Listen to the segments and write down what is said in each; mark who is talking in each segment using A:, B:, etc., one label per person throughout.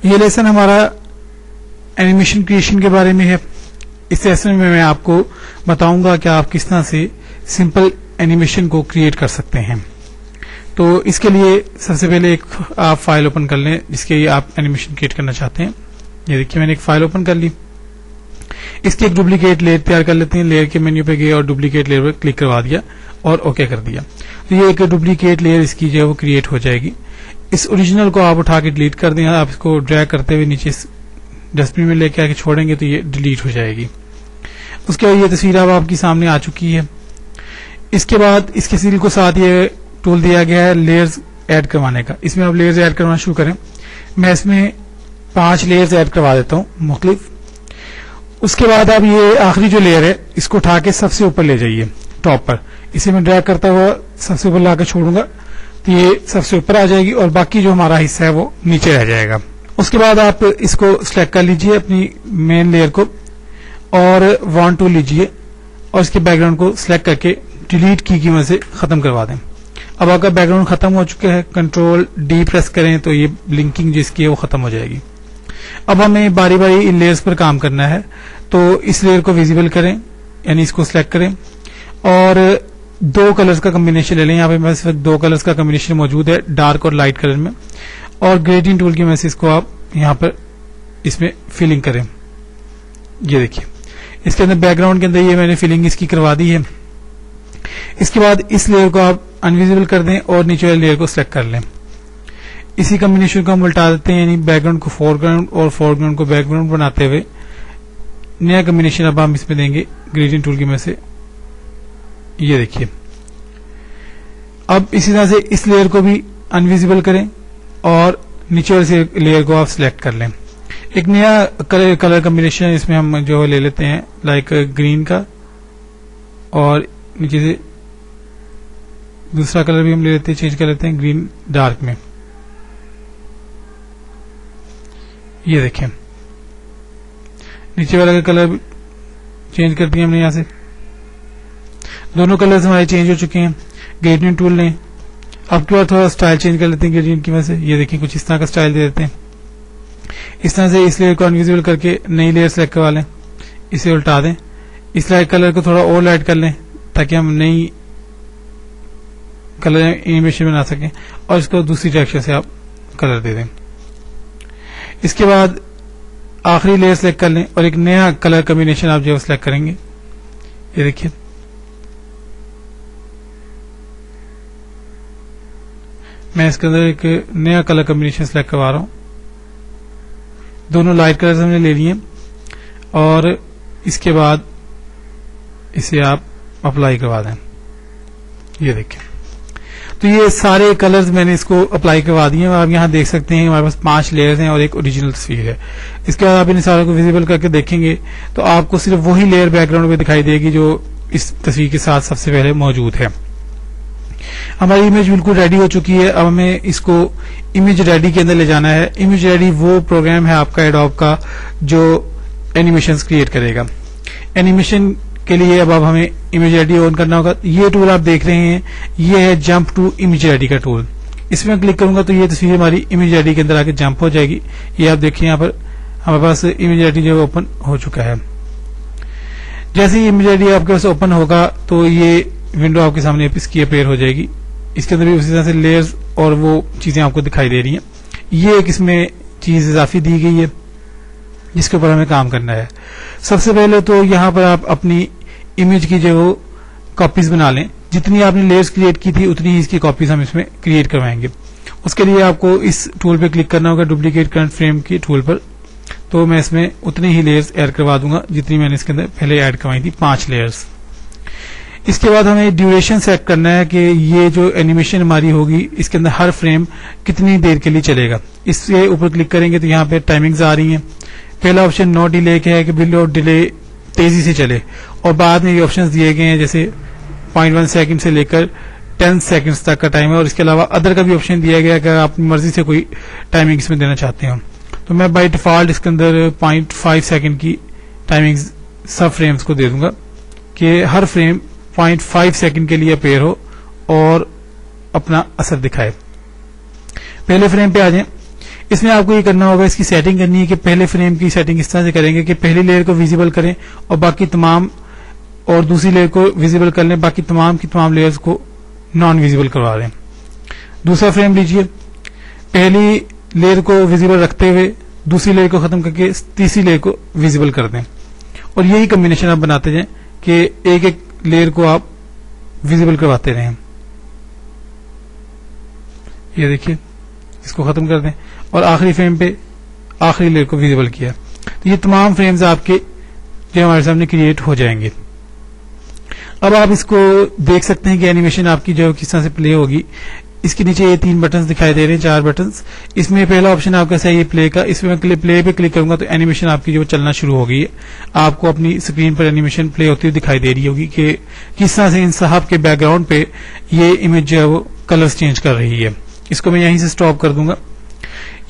A: یہ لیسن ہمارا animation creation کے بارے میں ہے. اس لیسن میں میں آپ کو بتاؤں گا کہ آپ کس طرح سے سمپل اینیمیشن کو کریٹ کر سکتے ہیں. تو اس کے لیے سب سے پہلے ایک آپ فائل اوپن کر لیں جس کے آپ اینیمیشن کریٹ کرنا چاہتے ہیں. یہ دیکھیے میں نے ایک فائل اوپن کر لی. اس کی ایک ڈپلیکیٹ لیئر تیار کر لیتے ہیں. لیئر کے مینیو پہ گئے اور ڈپلیکیٹ لیئر پر کلک کروا دیا اور اوکے کر دیا. تو یہ ایک ڈپلیکیٹ لیئر اس کی جو ہے وہ کریٹ ہو جائے گی. اس اوریجنل کو آپ اٹھا کے ڈیلیٹ کر دیں. آپ اس کو ڈریگ کرتے ہوئے نیچے ڈسٹ بن میں لے کے آ کے چھوڑیں گے تو یہ ڈیلیٹ ہو جائے گی. اس کے بعد یہ تصویر اب آپ کے سامنے آ چکی ہے. اس کے بعد اس کے سیل کو ساتھ یہ ٹول دیا گیا ہے لیئرز ایڈ کروانے کا. اس میں آپ لیئرز ایڈ کروانا شروع کریں. میں اس میں 5 لیئرز ایڈ کروا دیتا ہوں مختلف. اس کے بعد اب یہ آخری جو لیئر ہے اس کو اٹھا کے سب سے اوپر لے جائیے ٹاپ پر. اسے میں ڈریگ کرتا ہوا سب سے اوپر لا کے چھوڑوں گا تو یہ سب سے اوپر آ جائے گی اور باقی جو ہمارا حصہ ہے وہ نیچے رہ جائے گا. اس کے بعد آپ اس کو سلیکٹ کر لیجئے اپنی مین لیئر کو اور وان ٹو لیجئے اور اس کے بیک گراؤنڈ کو سلیکٹ کر کے ڈیلیٹ کی مدد سے ختم کروا دیں. اب آپ کا بیک گراؤنڈ ختم ہو چکا ہے. کنٹرول ڈی پریس کریں تو یہ بلنکنگ جس کی ہے وہ ختم ہو جائے گی. اب ہمیں باری باری ان لیئرز پر کام کرنا ہے. تو اس لیئر کو ویزیبل کریں یعنی اس کو سلیکٹ کریں اور 2 کلرز کا کمبینیشن لے لیں. یہاں پہ میرے پاس 2 کلرز کا کمبینیشن موجود ہے ڈارک اور لائٹ کلر میں. اور گریڈینگ ٹول کی مدد سے اس کو آپ یہاں پر اس میں فلنگ کریں. یہ دیکھیے اس کے اندر بیک گراؤنڈ کے اندر یہ میں نے فلنگ اس کی کروا دی ہے. اس کے بعد اس لیئر کو آپ انویزیبل کر دیں اور نیچے والے لیئر کو سلیکٹ کر لیں. اسی کمبینیشن کو ہم الٹا دیتے ہیں یعنی بیک گراؤنڈ کو فور گراؤنڈ اور فور گراؤنڈ کو بیک گراؤنڈ بناتے ہوئے نیا کمبینیشن اب ہم اس میں دیں گے گریڈینگ ٹول کی مدد سے. یہ دیکھیے اب اسی طرح سے اس لیئر کو بھی انویزیبل کریں اور نیچے والے لیئر کو آپ سلیکٹ کر لیں. ایک نیا کلر کمبینیشن اس میں ہم جو لے لیتے ہیں لائک گرین کا اور نیچے سے دوسرا کلر بھی ہم لے لیتے ہیں چینج کر لیتے ہیں گرین ڈارک میں. یہ دیکھیں نیچے والا کلر چینج کر دیا ہم نے. یہاں سے دونوں کلرز ہمارے چینج ہو چکے ہیں. گریڈینگ ٹول لیں. اب کے بعد تھوڑا سٹائل چینج کر لیتے ہیں گریڈینگ کی وجہ سے. یہ دیکھیں کچھ اس طرح کا سٹائل دے دیتے ہیں. اس طرح سے اس لیئر کو انویزیبل کر کے نئی لیئر سلیکٹ کروا لیں. اسے الٹا دیں. اس لائٹ کلر کو تھوڑا اور لائٹ کر لیں تاکہ ہم نئی کلر اینیمیشن بنا سکیں اور اس کو دوسری ڈائریکشن سے آپ کلر دے دیں. اس کے بعد آخری لیئر سلیکٹ کر لیں اور ایک نیا کلر کمبینیشن آپ جو ہے سلیکٹ کریں گے. یہ دیکھیے میں اس کے اندر ایک نیا کلر کمبینیشن سلیکٹ کروا رہا ہوں. دونوں لائٹ کلرز ہم نے لے لیے اور اس کے بعد اسے آپ اپلائی کروا دیں. یہ دیکھیں تو یہ سارے کلرز میں نے اس کو اپلائی کروا دیے. آپ یہاں دیکھ سکتے ہیں ہمارے پاس 5 لیئرز ہیں اور ایک اوریجنل تصویر ہے. اس کے بعد آپ ان ساروں کو ویزیبل کر کے دیکھیں گے تو آپ کو صرف وہی لیئر بیک گراؤنڈ پہ دکھائی دے گی جو اس تصویر کے ساتھ سب سے پہلے موجود ہے. ہماری امیج بالکل ریڈی ہو چکی ہے. اب ہمیں اس کو امیج ریڈی کے اندر لے جانا ہے. امیج ریڈی وہ پروگرام ہے آپ کا ایڈوب کا جو اینیمیشنز کریٹ کرے گا. اینیمیشن کے لیے اب ہمیں امیج ریڈی آن کرنا ہوگا. یہ ٹول آپ دیکھ رہے ہیں یہ ہے جمپ ٹو امیج ریڈی کا ٹول. اس میں کلک کروں گا تو یہ تصویر ہماری امیج ریڈی کے اندر آ کے جمپ ہو جائے گی. یہ آپ دیکھیں یہاں پر ہمارے پاس امیج ریڈی جو اوپن ہو چکا ہے. جیسے ہی امیج ریڈی آپ کے پاس اوپن ہوگا تو یہ ونڈو آپ کے سامنے اس کی اپیئر ہو جائے گی. اس کے اندر بھی اسی طرح سے لیئرز اور وہ چیزیں آپ کو دکھائی دے رہی ہیں. یہ ایک اس میں چیز اضافی دی گئی ہے جس کے اوپر ہمیں کام کرنا ہے. سب سے پہلے تو یہاں پر آپ اپنی امیج کی جو کاپیز بنا لیں. جتنی آپ نے لیئرز کریٹ کی تھی اتنی ہی اس کی کاپیز ہم اس میں کریٹ کروائیں گے. اس کے لیے آپ کو اس ٹول پہ کلک کرنا ہوگا ڈپلیکیٹ کرنٹ فریم کی ٹول پر. تو میں اس میں اتنی ہی لیئرز ایڈ کروا دوں گا جتنی میں نے اس کے اندر پہلے ایڈ کروائی تھی 5 لیئرز. اس کے بعد ہمیں ڈیوریشن سیٹ کرنا ہے کہ یہ جو اینیمیشن ہماری ہوگی اس کے اندر ہر فریم کتنی دیر کے لیے چلے گا. اس کے اوپر کلک کریں گے تو یہاں پہ ٹائمنگز آ رہی ہیں. پہلا آپشن نو ڈیلے کا ہے کہ بلو ڈیلے تیزی سے چلے اور بعد میں یہ آپشنز دیے گئے ہیں جیسے 0.1 سیکنڈ سے لے کر 10 سیکنڈز تک کا ٹائم ہے. اور اس کے علاوہ ادر کا بھی آپشن دیا گیا کہ آپ اپنی مرضی سے کوئی ٹائمنگ اس میں دینا چاہتے ہوں. تو میں بائی ڈیفالٹ اس کے اندر 0.5 سیکنڈ کی ٹائمنگز سب فریمز کو دے دوں گا کہ ہر فریم 0.5 سیکنڈ کے لیے اپیئر ہو اور اپنا اثر دکھائے. پہلے فریم پہ آ جائیں. اس میں آپ کو یہ کرنا ہوگا, اس کی سیٹنگ کرنی ہے کہ پہلے فریم کی سیٹنگ اس طرح سے کریں گے کہ پہلی لیئر کو ویزیبل کریں اور باقی تمام, اور دوسری لیئر کو ویزیبل کر لیں, باقی تمام کی تمام لیئرز کو نان ویزیبل کروا دیں. دوسرا فریم لیجئے, پہلی لیئر کو ویزیبل رکھتے ہوئے دوسری لیئر کو ختم کر کے تیسری لیئر کو ویزیبل کر دیں, اور یہی کمبینیشن آپ بناتے جائیں کہ ایک ایک لیئر کو آپ ویزیبل کرواتے رہیں. یہ دیکھیے, اس کو ختم کر دیں اور آخری فریم پہ آخری لیئر کو ویزیبل کیا. تو یہ تمام فریمز آپ کے جو ہمارے سامنے کریٹ ہو جائیں گے. اب آپ اس کو دیکھ سکتے ہیں کہ اینیمیشن آپ کی جو کس طرح سے پلے ہوگی. اس کے نیچے یہ 3 بٹنز دکھائی دے رہے ہیں, 4 بٹنز. اس میں پہلا آپشن آپ کا صحیح ہے پلے کا. اس میں پلے پہ کلک کروں گا تو اینیمیشن آپ کی جو چلنا شروع ہو گئی ہے. آپ کو اپنی اسکرین پر اینیمیشن پلے ہوتی ہوئی دکھائی دے رہی ہوگی کہ کس طرح سے ان صاحب کے بیک گراؤنڈ پہ یہ امیج جو ہے وہ کلرز چینج کر رہی ہے. اس کو میں یہیں سے سٹاپ کر دوں گا.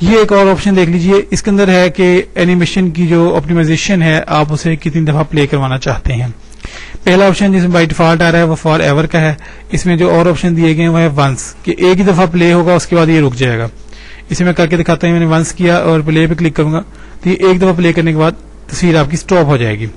A: یہ ایک اور آپشن دیکھ لیجئے, اس کے اندر ہے کہ اینیمیشن کی جو آپٹیمائزیشن ہے آپ اسے کتنی دفعہ پلے کروانا چاہتے ہیں. پہلا آپشن جس میں بائی ڈیفالٹ آ رہا ہے وہ فار ایور کا ہے. اس میں جو اور آپشن دیے گئے ہیں وہ ہے ونس, کہ ایک ہی دفعہ پلے ہوگا اس کے بعد یہ رک جائے گا. اسے میں کر کے دکھاتا ہوں. میں نے ونس کیا اور پلے پہ کلک کروں گا تو یہ ایک دفعہ پلے کرنے کے بعد تصویر آپ کی سٹاپ ہو جائے گی.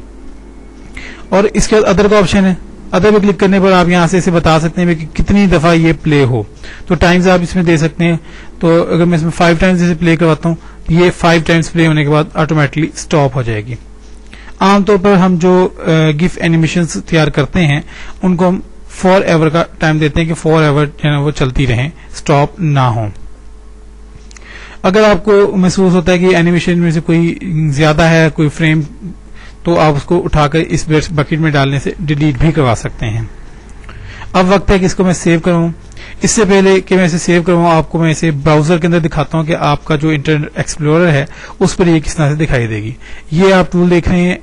A: اور اس کے بعد ادر کا آپشن ہے. ادر پہ کلک کرنے پر آپ یہاں سے اسے بتا سکتے ہیں کہ کتنی دفعہ یہ پلے ہو, تو ٹائمز آپ اس میں دے سکتے ہیں. تو اگر میں اس میں 5 ٹائمز اسے پلے کرواتا ہوں تو یہ 5 ٹائمز پلے ہونے کے بعد آٹومیٹکلی سٹاپ ہو جائے گی. عام طور پر ہم جو گف اینیمیشنز تیار کرتے ہیں ان کو ہم فار ایور کا ٹائم دیتے ہیں کہ فار ایور جو ہے وہ چلتی رہیں, سٹاپ نہ ہوں. اگر آپ کو محسوس ہوتا ہے کہ اینیمیشن میں سے کوئی زیادہ ہے, کوئی فریم, تو آپ اس کو اٹھا کر اس بکیٹ میں ڈالنے سے ڈیلیٹ بھی کروا سکتے ہیں. اب وقت ہے کہ اس کو میں سیو کروں. اس سے پہلے کہ میں اسے سیو کروں آپ کو میں اسے براؤزر کے اندر دکھاتا ہوں کہ آپ کا جو انٹرنیٹ ایکسپلورر ہے اس پر یہ کس طرح سے دکھائی دے گی. یہ آپ ٹول دیکھ رہے ہیں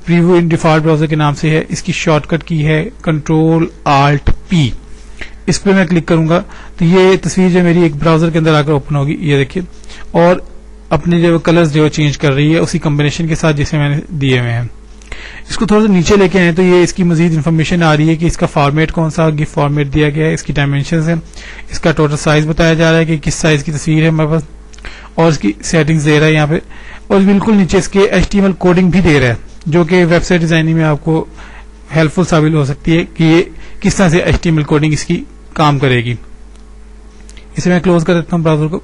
A: پریویو ان ڈیفالٹ براؤزر کے نام سے ہے. اس کی شارٹ کٹ کی ہے کنٹرول آلٹ پی. اس پہ میں کلک کروں گا تو یہ تصویر جو میری ایک براؤزر کے اندر آ کر اوپن ہوگی. یہ دیکھیے, اور اپنے جو کلرز جو چینج کر رہی ہے اسی کمبینیشن کے ساتھ جسے میں نے دیے ہوئے ہیں. اس کو تھوڑا سا نیچے لے کے آئے تو یہ اس کی مزید انفارمیشن آ رہی ہے کہ اس کا فارمیٹ کون سا گف فارمیٹ دیا گیا ہے, اس کی ڈائمینشنز ہیں, اس کا ٹوٹل سائز بتایا جا رہا ہے کہ کس سائز کی تصویر ہے ہمارے پاس, اور اس کی سیٹنگز دے رہا ہے یہاں پہ. اور بالکل نیچے اس کے HTML کوڈنگ بھی دے رہا ہے جو کہ ویب سائٹ ڈیزائننگ میں آپ کو ہیلپ فل ثابت ہو سکتی ہے کہ یہ کس طرح سے HTML کوڈنگ اس کی کام کرے گی. اسے میں کلوز کر دیتا ہوں براؤزر کو.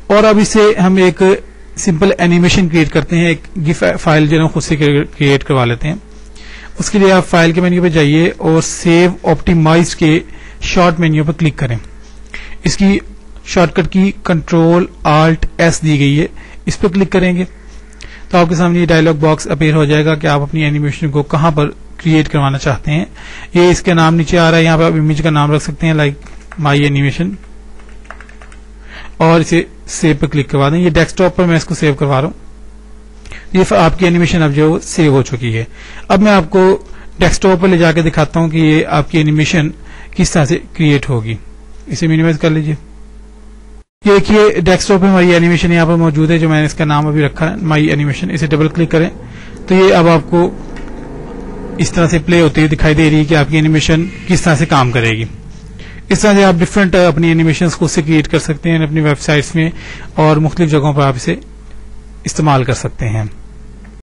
A: اور اب اس سے ہم ایک سمپل اینیمیشن کریٹ کرتے ہیں. ایک گف فائل جو ہے خود سے کریٹ کروا لیتے ہیں. اس کے لیے آپ فائل کے مینیو پہ جائیے اور سیو آپٹیمائزڈ کے شارٹ مینیو پہ کلک کریں. اس کی شارٹ کٹ کی کنٹرول آلٹ ایس دی گئی ہے. اس پہ کلک کریں گے تو آپ کے سامنے یہ ڈائلاگ باکس اپیئر ہو جائے گا کہ آپ اپنی اینیمیشن کو کہاں پر کریٹ کروانا چاہتے ہیں. یہ اس کے نام نیچے آ رہا ہے, یہاں پہ آپ امیج کا نام رکھ سکتے ہیں لائک مائی اینیمیشن, اور اسے سیو پہ کلک کروا دیں. یہ ڈیسک ٹاپ پر میں اس کو سیو کروا رہا ہوں. یہ آپ کی اینیمیشن اب جو سیو ہو چکی ہے. اب میں آپ کو ڈیسک ٹاپ پر لے جا کے دکھاتا ہوں کہ یہ آپ کی اینیمیشن کس طرح سے کریٹ ہوگی. اسے مینیمائز کر لیجیے. یہ دیکھیے ڈیسک ٹاپ پہ ہماری اینیمیشن یہاں پر موجود ہے جو میں نے اس کا نام ابھی رکھا ہے مائی اینیمیشن. اسے ڈبل کلک کریں تو یہ اب آپ کو اس طرح سے پلے ہوتی ہوئی دکھائی دے رہی ہے کہ آپ کی اینیمیشن کس طرح سے کام کرے گی. اس طرح سے آپ ڈفرینٹ اپنی اینیمیشنز کو سے کریٹ کر سکتے ہیں اپنی ویب سائٹس میں, اور مختلف جگہوں پر آپ اسے استعمال کر سکتے ہیں.